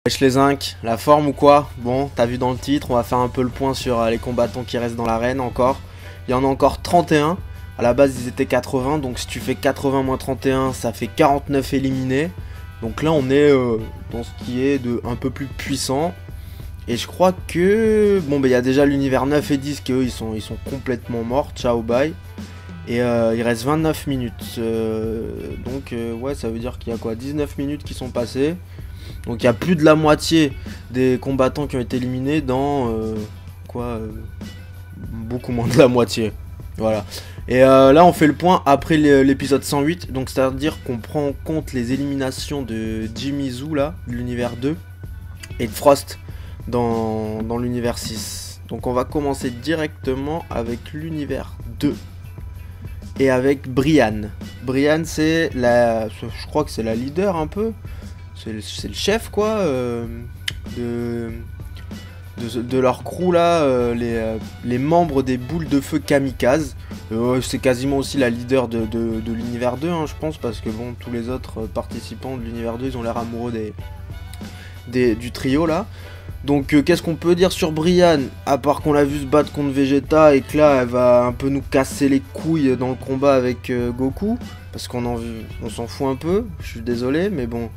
Wesh les Inc, la forme ou quoi? Bon, t'as vu dans le titre, on va faire un peu le point sur les combattants qui restent dans l'arène encore. Il y en a encore 31, à la base ils étaient 80, donc si tu fais 80 moins 31, ça fait 49 éliminés. Donc là on est dans ce qui est de un peu plus puissant. Et je crois que... Bon, bah il y a déjà l'univers 9 et 10 qui eux ils sont complètement morts, ciao bye. Et il reste 29 minutes, donc ouais ça veut dire qu'il y a quoi, 19 minutes qui sont passées. Donc il y a plus de la moitié des combattants qui ont été éliminés dans beaucoup moins de la moitié. Voilà. Et là on fait le point après l'épisode 108. Donc c'est à dire qu'on prend en compte les éliminations de Jimmy Zoo là, de l'univers 2, et de Frost dans l'univers 6. Donc on va commencer directement avec l'univers 2. Et avec Brianne. Brianne c'est la... Je crois que c'est la leader un peu. C'est le chef quoi de leur crew là, les membres des boules de feu kamikaze. C'est quasiment aussi la leader de l'univers 2 hein, je pense, parce que bon, tous les autres participants de l'univers 2 ils ont l'air amoureux du trio là. Donc qu'est-ce qu'on peut dire sur Brianne, à part qu'on l'a vu se battre contre Vegeta et que là elle va un peu nous casser les couilles dans le combat avec Goku, parce qu'on s'en fout un peu, je suis désolé mais bon.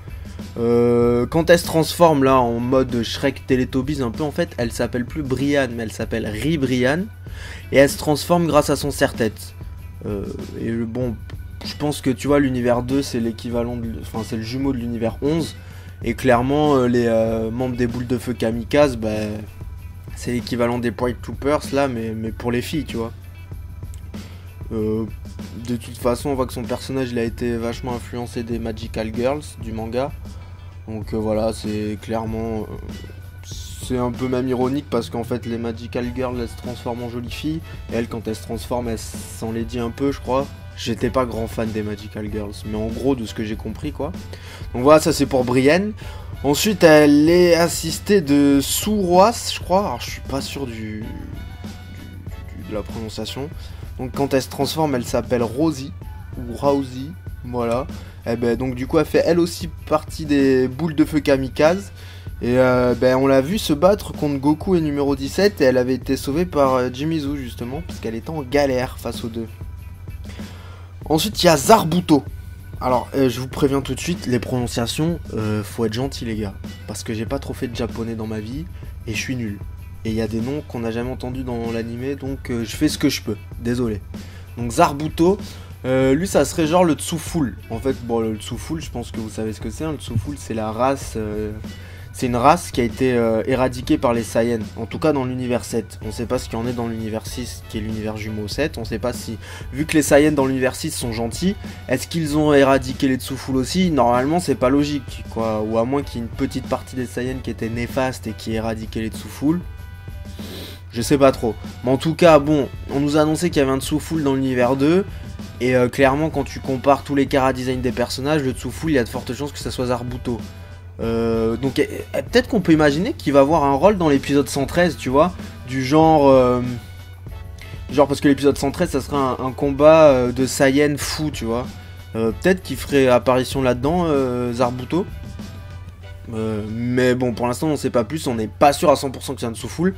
Quand elle se transforme là en mode Shrek Teletubbies un peu, en fait elle s'appelle plus Brianne mais elle s'appelle Ribrianne, et elle se transforme grâce à son serre-tête. Et bon, je pense que tu vois l'univers 2 c'est l'équivalent enfin c'est le jumeau de l'univers 11. Et clairement, les membres des boules de feu kamikaze, bah, c'est l'équivalent des Pride Troopers là, mais pour les filles, tu vois. De toute façon, on voit que son personnage il a été vachement influencé des Magical Girls du manga. Donc voilà, c'est clairement... c'est un peu même ironique parce qu'en fait, les Magical Girls elles se transforment en jolies filles. Et elle, quand elle se transforme, elle s'en les dit un peu, je crois. J'étais pas grand fan des Magical Girls, mais en gros de ce que j'ai compris quoi. Donc voilà, ça c'est pour Brienne. Ensuite elle est assistée de Souroas, je crois. Alors je suis pas sûr de la prononciation. Donc quand elle se transforme, elle s'appelle Rosie ou Rousey, voilà. Et ben donc du coup elle fait elle aussi partie des boules de feu kamikaze. Et on l'a vu se battre contre Goku et numéro 17, et elle avait été sauvée par Jimmy Zoo justement, parce qu'elle était en galère face aux deux. Ensuite il y a Zarbuto. Alors je vous préviens tout de suite, les prononciations, faut être gentil les gars, parce que j'ai pas trop fait de japonais dans ma vie et je suis nul. Et il y a des noms qu'on n'a jamais entendus dans l'animé, donc je fais ce que je peux, désolé. Donc Zarbuto, lui ça serait genre le Tsuful. En fait bon, le Tsuful, je pense que vous savez ce que c'est, hein. Le Tsuful c'est la race... c'est une race qui a été éradiquée par les Saiyans, en tout cas dans l'univers 7. On sait pas ce qu'il y en est dans l'univers 6, qui est l'univers jumeau 7. On sait pas si, vu que les Saiyans dans l'univers 6 sont gentils, est-ce qu'ils ont éradiqué les Tsuful aussi? Normalement c'est pas logique, quoi. Ou à moins qu'il y ait une petite partie des Saiyans qui était néfaste et qui éradiquait les Tsuful. Je sais pas trop. Mais en tout cas, bon, on nous a annoncé qu'il y avait un Tsuful dans l'univers 2. Et clairement, quand tu compares tous les chara-design des personnages, le Tsuful, il y a de fortes chances que ça soit Zarbuto. Donc peut-être qu'on peut imaginer qu'il va avoir un rôle dans l'épisode 113, tu vois, du genre genre parce que l'épisode 113 ça serait un combat de Saiyan fou, tu vois. Peut-être qu'il ferait apparition là-dedans, Zarbuto. Mais bon, pour l'instant on sait pas plus, on n'est pas sûr à 100% que c'est un Tsuful.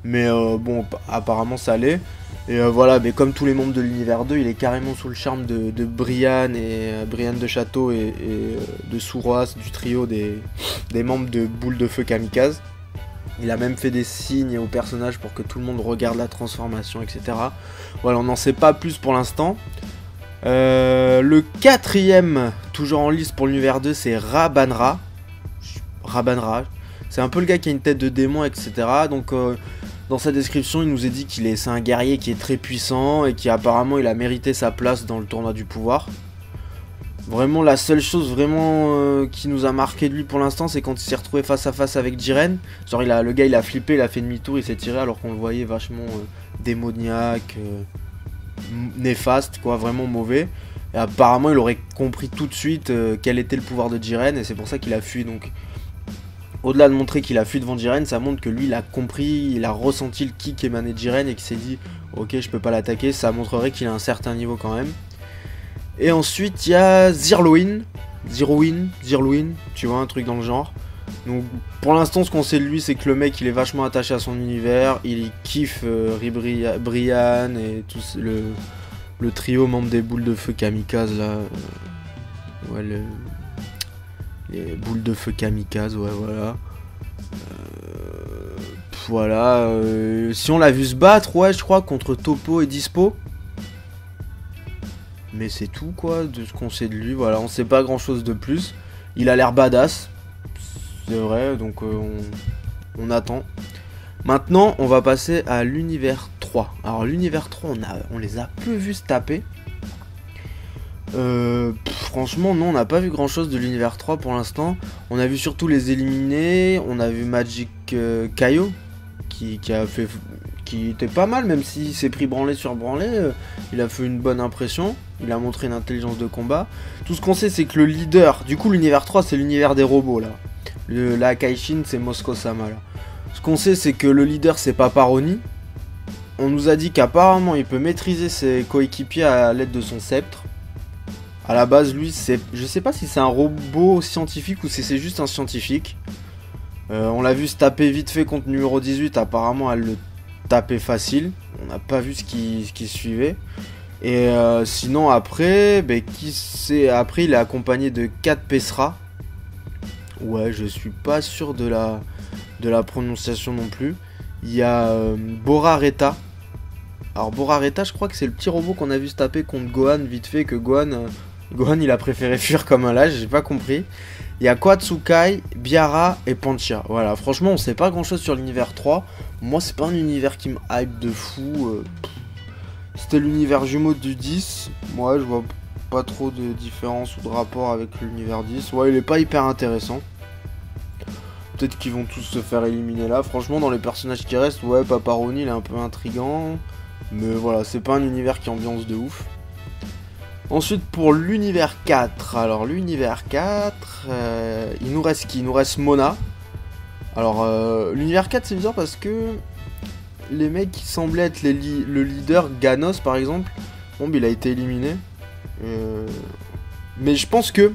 Mais bon, apparemment ça l'est. Et voilà, mais comme tous les membres de l'univers 2, il est carrément sous le charme de Brianne et Brianne de Château et de Souroas, du trio des membres de Boule de Feu Kamikaze. Il a même fait des signes au personnage pour que tout le monde regarde la transformation, etc. Voilà, on n'en sait pas plus pour l'instant. Le quatrième, toujours en lice pour l'univers 2, c'est Rabanra. Rabanra, c'est un peu le gars qui a une tête de démon, etc. Donc... dans sa description, il nous est dit c'est un guerrier qui est très puissant et qui apparemment il a mérité sa place dans le tournoi du pouvoir. Vraiment la seule chose vraiment qui nous a marqué de lui pour l'instant, c'est quand il s'est retrouvé face à face avec Jiren. Genre le gars il a flippé, il a fait demi-tour, il s'est tiré alors qu'on le voyait vachement démoniaque, néfaste quoi, vraiment mauvais. Et apparemment il aurait compris tout de suite quel était le pouvoir de Jiren, et c'est pour ça qu'il a fui. Donc au-delà de montrer qu'il a fui devant Jiren, ça montre que lui il a compris, il a ressenti le kick émané de Jiren et qu'il s'est dit ok je peux pas l'attaquer, ça montrerait qu'il a un certain niveau quand même. Et ensuite il y a Zirloin, tu vois, un truc dans le genre. Donc pour l'instant ce qu'on sait de lui c'est que le mec il est vachement attaché à son univers, il kiffe Brian et tout le trio membre des boules de feu kamikaze là. Ouais, les boules de feu kamikaze, ouais voilà. Voilà, si on l'a vu se battre, ouais je crois contre Topo et Dispo. Mais c'est tout quoi de ce qu'on sait de lui, voilà, on sait pas grand chose de plus. Il a l'air badass, c'est vrai, donc on attend. Maintenant on va passer à l'univers 3. Alors l'univers 3 on les a peu vus se taper. Franchement non, on n'a pas vu grand chose de l'univers 3 pour l'instant. On a vu surtout les éliminés. On a vu Magic Kaio qui était pas mal, même s'il s'est pris branlé sur branlé. Il a fait une bonne impression. Il a montré une intelligence de combat. Tout ce qu'on sait c'est que le leader, du coup l'univers 3 c'est l'univers des robots là. La Kaishin c'est Mosco Sama là. Ce qu'on sait c'est que le leader c'est Paparoni. On nous a dit qu'apparemment il peut maîtriser ses coéquipiers à l'aide de son sceptre. À la base, lui, je sais pas si c'est un robot scientifique ou si c'est juste un scientifique. On l'a vu se taper vite fait contre numéro 18. Apparemment, elle le tapait facile. On n'a pas vu ce qui suivait. Et sinon, après, après, il est accompagné de 4 Pesra. Ouais, je suis pas sûr de la prononciation non plus. Il y a Borareta. Alors, Borareta, je crois que c'est le petit robot qu'on a vu se taper contre Gohan vite fait. Que Gohan il a préféré fuir comme un lâche, j'ai pas compris. Il y a Koatsukai, Biara et Pancha. Voilà, franchement, on sait pas grand chose sur l'univers 3. Moi, c'est pas un univers qui me hype de fou. C'était l'univers jumeau du 10. Moi, je vois pas trop de différence ou de rapport avec l'univers 10. Ouais, il est pas hyper intéressant. Peut-être qu'ils vont tous se faire éliminer là. Franchement, dans les personnages qui restent, ouais, Paparoni, il est un peu intriguant. Mais voilà, c'est pas un univers qui ambiance de ouf. Ensuite pour l'univers 4, alors l'univers 4, il nous reste qui? Il nous reste Mona. Alors l'univers 4 c'est bizarre parce que les mecs qui semblaient être le leader, Ganos par exemple, bon il a été éliminé. Mais je pense que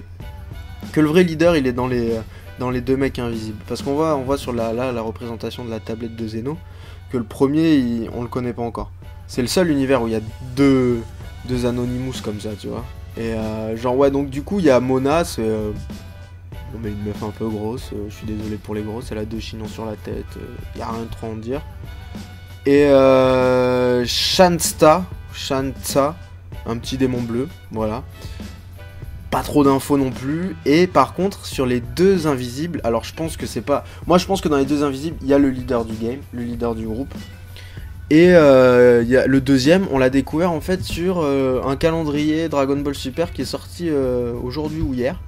le vrai leader il est dans les deux mecs invisibles. Parce qu'on voit sur la représentation de la tablette de Zeno que le premier on le connaît pas encore. C'est le seul univers où il y a deux Anonymous comme ça, tu vois. Et genre ouais, donc du coup il y a Mona, c'est bon, mais une meuf un peu grosse, je suis désolé pour les grosses, elle a 2 chignons sur la tête, y a rien de trop à en dire. Et Shansta, un petit démon bleu, voilà. Pas trop d'infos non plus. Et par contre sur les 2 invisibles, alors je pense que c'est pas... Moi je pense que dans les 2 invisibles, il y a le leader du game, le leader du groupe. Et le deuxième, on l'a découvert en fait sur un calendrier Dragon Ball Super qui est sorti aujourd'hui ou hier.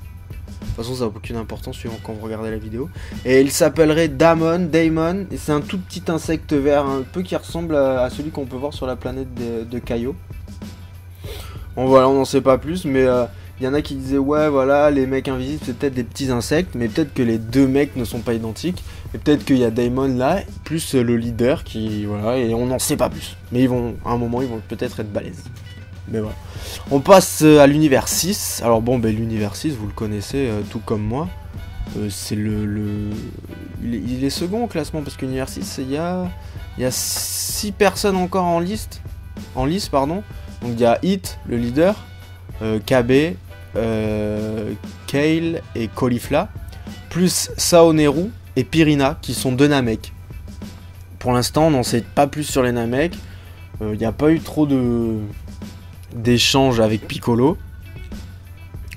De toute façon, ça n'a aucune importance suivant quand vous regardez la vidéo. Et il s'appellerait Damon. Et c'est un tout petit insecte vert, un peu qui ressemble à celui qu'on peut voir sur la planète de Kaio. Bon voilà, on n'en sait pas plus, mais il y en a qui disaient ouais voilà, les mecs invisibles c'est peut-être des petits insectes, mais peut-être que les 2 mecs ne sont pas identiques. Et peut-être qu'il y a Daimon là, plus le leader qui... Voilà, et on n'en sait pas plus. Mais à un moment, ils vont peut-être être balèzes. Mais voilà. On passe à l'univers 6. Alors bon, l'univers 6, vous le connaissez tout comme moi. C'est il est second au classement, parce que l'univers 6, il y a 6 personnes encore en lice, pardon. Donc il y a Hit, le leader, KB, Kale et Caulifla, plus Saoneru et Pirina qui sont 2 Namek. Pour l'instant on n'en sait pas plus sur les Namek. Il n'y a pas eu trop d'échanges avec Piccolo.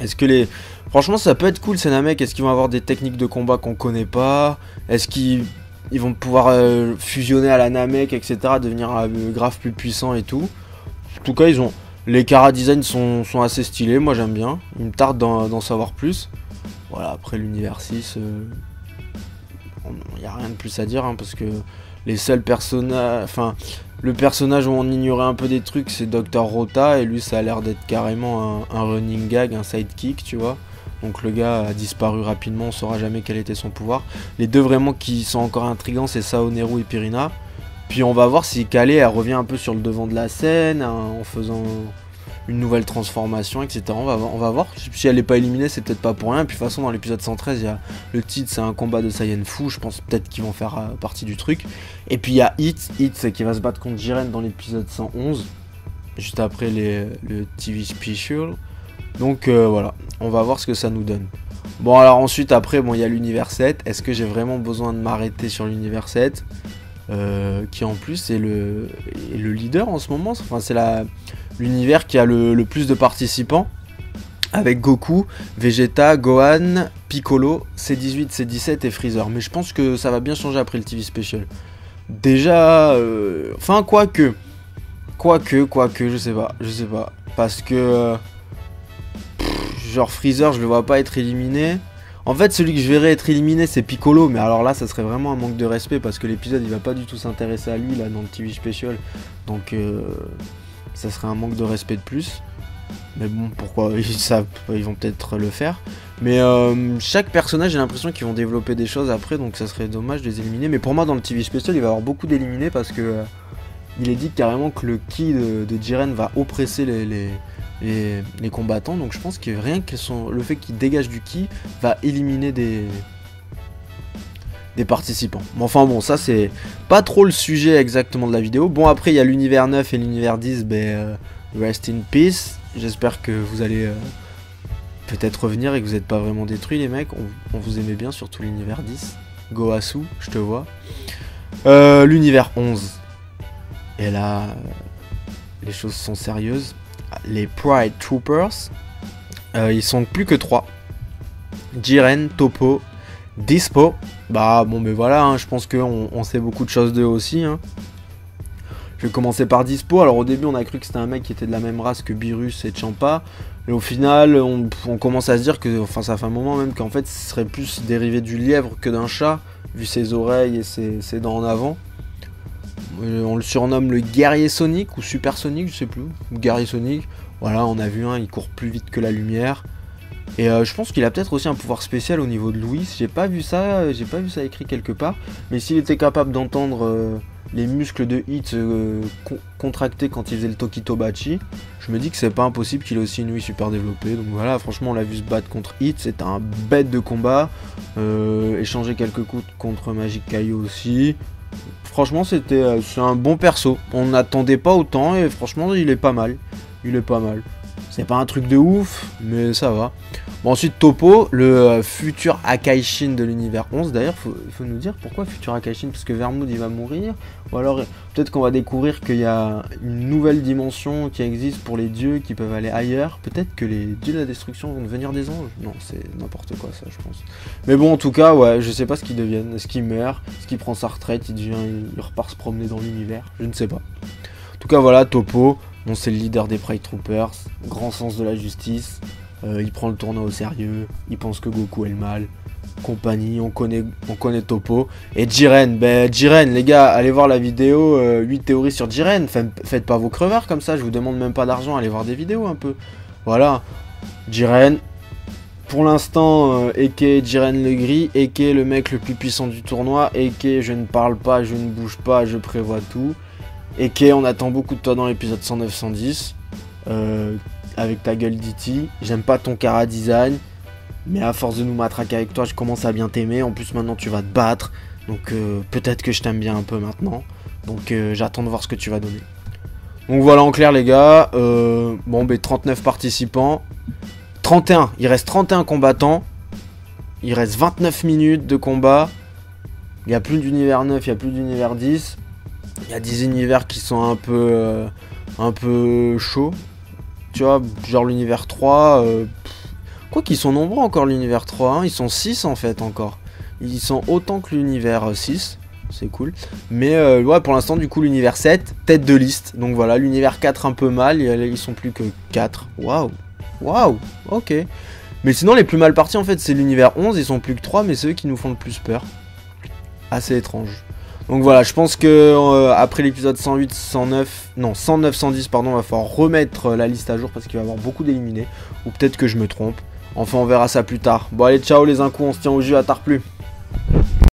Est-ce que franchement ça peut être cool ces Namek. Est-ce qu'ils vont avoir des techniques de combat qu'on connaît pas? Est-ce qu'ils vont pouvoir fusionner à la Namek, etc., devenir grave plus puissants et tout? En tout cas les Chara design sont assez stylés, moi j'aime bien. Il me tarde d'en savoir plus. Voilà, après l'univers 6, il n'y a rien de plus à dire, hein, parce que les seuls personnages... Enfin, le personnage où on ignorait un peu des trucs, c'est Dr Rota, et lui ça a l'air d'être carrément un running gag, un sidekick, tu vois. Donc le gars a disparu rapidement, on saura jamais quel était son pouvoir. Les 2 vraiment qui sont encore intrigants, c'est Saoneru et Pirina. Puis on va voir si Kale elle revient un peu sur le devant de la scène, hein, en faisant une nouvelle transformation, etc. On va voir. Si elle n'est pas éliminée, c'est peut-être pas pour rien. Puis de toute façon, dans l'épisode 113, il y a le titre, c'est un combat de Saiyan Fu. Je pense peut-être qu'ils vont faire partie du truc. Et puis il y a Hit qui va se battre contre Jiren dans l'épisode 111, juste après le TV Special. Donc voilà, on va voir ce que ça nous donne. Bon, alors ensuite, après, bon, il y a l'univers 7. Est-ce que j'ai vraiment besoin de m'arrêter sur l'univers 7 qui en plus est le leader en ce moment. Enfin, c'est l'univers qui a le plus de participants, avec Goku, Vegeta, Gohan, Piccolo, C18, C17 et Freezer. Mais je pense que ça va bien changer après le TV Special. Déjà, enfin, quoique, je sais pas. Parce que, genre Freezer, je le vois pas être éliminé. En fait, celui que je verrais être éliminé, c'est Piccolo, mais alors là, ça serait vraiment un manque de respect, parce que l'épisode, il va pas du tout s'intéresser à lui, là, dans le TV Special. Donc, ça serait un manque de respect de plus. Mais bon, pourquoi, ils vont peut-être le faire. Mais chaque personnage, j'ai l'impression qu'ils vont développer des choses après, donc ça serait dommage de les éliminer. Mais pour moi, dans le TV Special, il va y avoir beaucoup d'éliminés, parce que il est dit carrément que le ki de Jiren va oppresser les combattants, donc je pense que rien que le fait qu'il dégage du ki va éliminer des participants. Mais enfin bon, ça c'est pas trop le sujet exactement de la vidéo. Bon, après il y a l'univers 9 et l'univers 10, rest in peace. J'espère que vous allez peut-être revenir et que vous n'êtes pas vraiment détruits, les mecs. On vous aimait bien, surtout l'univers 10. Goasu, je te vois. L'univers 11. Et là, les choses sont sérieuses. Les Pride Troopers, ils sont plus que 3. Jiren, Toppo, Dispo. Bah bon, mais voilà, hein, je pense qu'on sait beaucoup de choses d'eux aussi. Hein. Je vais commencer par Dispo. Alors au début, on a cru que c'était un mec qui était de la même race que Beerus et Champa. Et au final, on commence à se dire que, enfin, ça fait un moment même qu'en fait, ce serait plus dérivé du lièvre que d'un chat, vu ses oreilles et ses dents en avant. On le surnomme le guerrier Sonic ou Super Sonic, je sais plus, ou guerrier Sonic. Voilà, on a vu un, il court plus vite que la lumière. Et je pense qu'il a peut-être aussi un pouvoir spécial au niveau de Louis. J'ai pas vu ça écrit quelque part. Mais s'il était capable d'entendre les muscles de Hit contractés quand il faisait le Tokitobachi, je me dis que c'est pas impossible qu'il ait aussi une Louis super développée. Donc voilà, franchement, on l'a vu se battre contre Hit, c'était un bête de combat. Échanger quelques coups contre Magic Kaio aussi. Franchement, c'est un bon perso. On n'attendait pas autant et franchement, il est pas mal. C'est pas un truc de ouf, mais ça va. Bon, ensuite, Toppo, le futur Akaishin de l'univers 11. D'ailleurs, il faut nous dire pourquoi futur Akaishin, parce que Vermoud, il va mourir. Ou alors, peut-être qu'on va découvrir qu'il y a une nouvelle dimension qui existe pour les dieux qui peuvent aller ailleurs. Peut-être que les dieux de la destruction vont devenir des anges. Non, c'est n'importe quoi, ça, je pense. Mais bon, en tout cas, ouais, je sais pas ce qu'ils deviennent. Est-ce qu'il meurt? Est-ce qu'il prend sa retraite? Il repart se promener dans l'univers? Je ne sais pas. En tout cas, voilà, Toppo. Bon, c'est le leader des Pride Troopers, grand sens de la justice, il prend le tournoi au sérieux, il pense que Goku est le mal, compagnie, on connaît Toppo. Et Jiren, Jiren, les gars, allez voir la vidéo 8 théories sur Jiren, faites pas vos crevards comme ça, je vous demande même pas d'argent, allez voir des vidéos un peu. Voilà, Jiren, pour l'instant, Eke Jiren le gris, Eke le mec le plus puissant du tournoi, Eke je ne parle pas, je ne bouge pas, je prévois tout. Eke, on attend beaucoup de toi dans l'épisode 109-110, avec ta gueule d'E.T. J'aime pas ton cara design, mais à force de nous matraquer avec toi, je commence à bien t'aimer. En plus, maintenant, tu vas te battre, donc peut-être que je t'aime bien un peu maintenant. Donc j'attends de voir ce que tu vas donner. Donc voilà, en clair, les gars, bon, 39 participants, 31, il reste 31 combattants, il reste 29 minutes de combat, il n'y a plus d'univers 9, il n'y a plus d'univers 10. Il y a des univers qui sont un peu chauds. Tu vois, genre l'univers 3. Quoi qu'ils sont nombreux encore l'univers 3. Hein, ils sont 6 en fait encore. Ils sont autant que l'univers 6. C'est cool. Mais ouais, pour l'instant, du coup, l'univers 7, tête de liste. Donc voilà, l'univers 4 un peu mal. Ils sont plus que 4. Waouh. Ok. Mais sinon, les plus mal partis en fait, c'est l'univers 11. Ils sont plus que 3, mais c'est eux qui nous font le plus peur. Assez étrange. Donc voilà, je pense que après l'épisode 108, 109, 110, pardon, on va falloir remettre la liste à jour parce qu'il va y avoir beaucoup d'éliminés. Ou peut-être que je me trompe. Enfin, on verra ça plus tard. Bon, allez, ciao les incous, on se tient au jus, à tard plus.